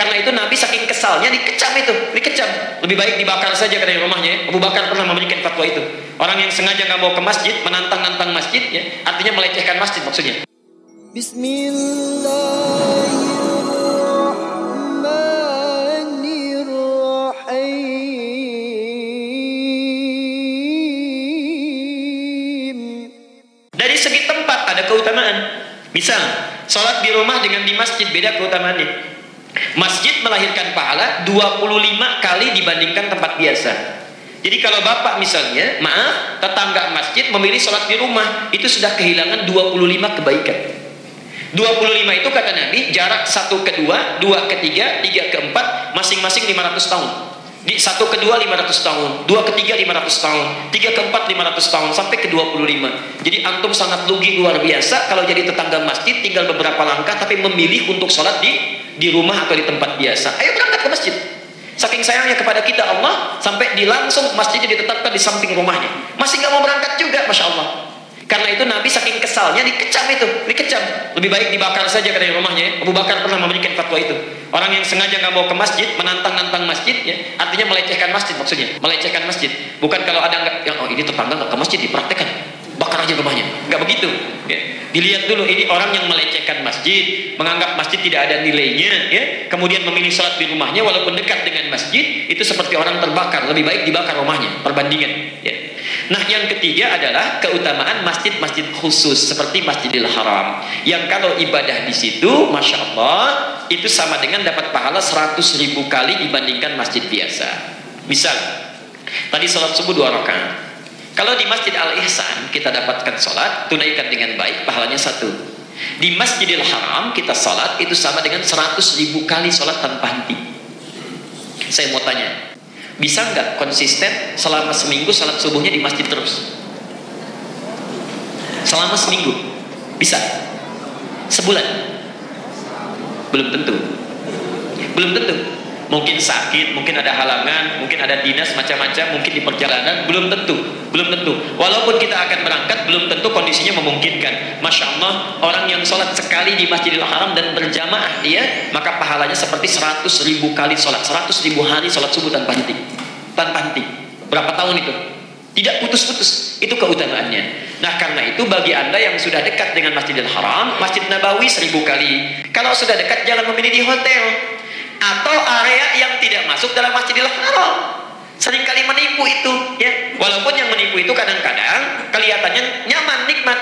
Karena itu Nabi saking kesalnya dikecam itu, dikecam. Lebih baik dibakar saja karena rumahnya. Abu Bakar pernah memberikan fatwa itu. Orang yang sengaja nggak mau ke masjid, menantang-nantang masjid, ya, artinya melecehkan masjid maksudnya. Bismillahirrahmanirrahim. Dari segi tempat ada keutamaan. Misal, sholat di rumah dengan di masjid beda keutamaannya. Masjid melahirkan pahala 25 kali dibandingkan tempat biasa. Jadi kalau bapak misalnya, maaf, tetangga masjid memilih sholat di rumah, itu sudah kehilangan 25 kebaikan. 25 itu kata Nabi, jarak 1 ke 2, 2 ke 3, 3 ke 4, masing-masing 500 tahun. Di 1 ke 2 500 tahun, 2 ke 3 500 tahun, 3 ke 4 500 tahun, sampai ke 25. Jadi antum sangat rugi luar biasa kalau jadi tetangga masjid, tinggal beberapa langkah tapi memilih untuk sholat di rumah atau di tempat biasa. Ayo berangkat ke masjid. Saking sayangnya kepada kita Allah, sampai langsung masjidnya ditetapkan di samping rumahnya. Masih nggak mau berangkat juga, Masya Allah. Karena itu Nabi saking kesalnya dikecam itu, dikecam. Lebih baik dibakar saja karena rumahnya. Abu Bakar pernah memberikan fatwa itu. Orang yang sengaja nggak mau ke masjid, menantang-nantang masjid, ya, artinya melecehkan masjid maksudnya. Melecehkan masjid. Bukan kalau ada nggak, oh ini tetangga nggak ke masjid, dipraktekkan. Bakar aja rumahnya. Nggak begitu. Ya. Dilihat dulu, ini orang yang melecehkan masjid, menganggap masjid tidak ada nilainya, ya. Kemudian memilih sholat di rumahnya walaupun dekat dengan masjid, itu seperti orang terbakar. Lebih baik dibakar rumahnya. Perbandingan. Ya. Nah, yang ketiga adalah keutamaan masjid-masjid khusus seperti Masjidil Haram, yang kalau ibadah di situ, Masya Allah, itu sama dengan dapat pahala 100.000 kali dibandingkan masjid biasa. Misal, tadi sholat subuh 2 rakaat. Kalau di Masjid Al-Ihsan kita dapatkan sholat, tunaikan dengan baik, pahalanya 1. Di Masjidil Haram kita sholat, itu sama dengan 100.000 kali sholat tanpa henti. Saya mau tanya, bisa nggak konsisten selama seminggu salat subuhnya di masjid terus? Selama seminggu bisa? Sebulan? Belum tentu. Belum tentu. Mungkin sakit, mungkin ada halangan, mungkin ada dinas macam-macam, mungkin di perjalanan, belum tentu. Belum tentu. Walaupun kita akan berangkat, belum tentu kondisinya memungkinkan. Masya Allah, orang yang sholat sekali di Masjidil Haram dan berjamaah dia, maka pahalanya seperti 100.000 kali sholat, 100.000 hari sholat subuh tanpa henti. Tanpa henti. Berapa tahun itu? Tidak putus-putus. Itu keutamaannya. Nah, karena itu bagi anda yang sudah dekat dengan Masjidil Haram, Masjid Nabawi 1000 kali. Kalau sudah dekat, jangan memilih di hotel atau area yang tidak masuk dalam Masjidil Haram. Seringkali menipu itu, ya. Walaupun yang menipu itu kadang-kadang kelihatannya nyaman, nikmat.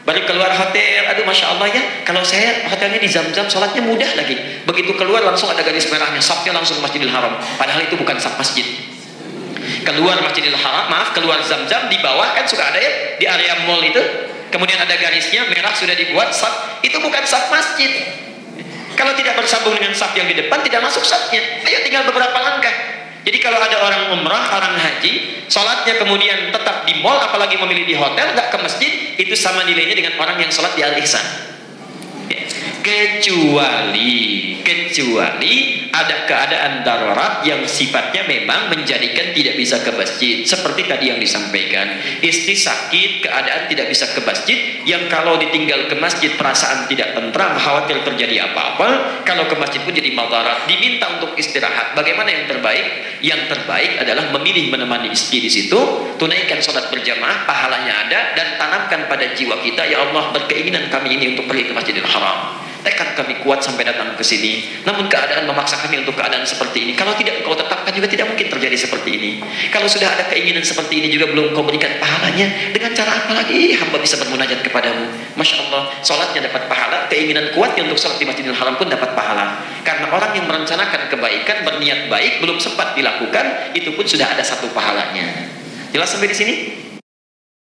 Baru keluar hotel, aduh Masya Allah ya, kalau saya hotelnya di Zam-Zam, sholatnya mudah lagi. Begitu keluar langsung ada garis merahnya, safnya langsung Masjidil Haram. Padahal itu bukan saf masjid. Keluar Masjidil Haram, keluar Zam-Zam, di bawah kan suka ada ya, di area mall itu. Kemudian ada garisnya, merah sudah dibuat, saf. Itu bukan saf masjid. Kalau tidak bersambung dengan saf yang di depan, tidak masuk safnya. Ayo tinggal beberapa langkah. Jadi kalau ada orang umrah, orang haji, sholatnya kemudian tetap di mall, apalagi memilih di hotel, nggak ke masjid, itu sama nilainya dengan orang yang sholat di Al-Ihsan. Kecuali ada keadaan darurat yang sifatnya memang menjadikan tidak bisa ke masjid. Seperti tadi yang disampaikan, istri sakit, keadaan tidak bisa ke masjid, yang kalau ditinggal ke masjid perasaan tidak tentram, khawatir terjadi apa-apa. Kalau ke masjid pun jadi madarat, diminta untuk istirahat. Bagaimana yang terbaik? Yang terbaik adalah memilih menemani istri di situ, tunaikan sholat berjamaah, pahalanya ada, dan tanamkan pada jiwa kita, ya Allah, berkeinginan kami ini untuk pergi ke Masjidil Haram. Tekad kami kuat sampai datang ke sini. Namun keadaan memaksa kami untuk keadaan seperti ini. Kalau tidak engkau tetapkan juga tidak mungkin terjadi seperti ini. Kalau sudah ada keinginan seperti ini juga belum kau berikan pahalanya, dengan cara apa lagi hamba bisa bermunajat kepadamu? Masya Allah, sholatnya dapat pahala, keinginan kuatnya untuk sholat di Masjidil Haram pun dapat pahala. Karena orang yang merencanakan kebaikan, berniat baik, belum sempat dilakukan, itu pun sudah ada satu pahalanya. Jelas sampai di sini?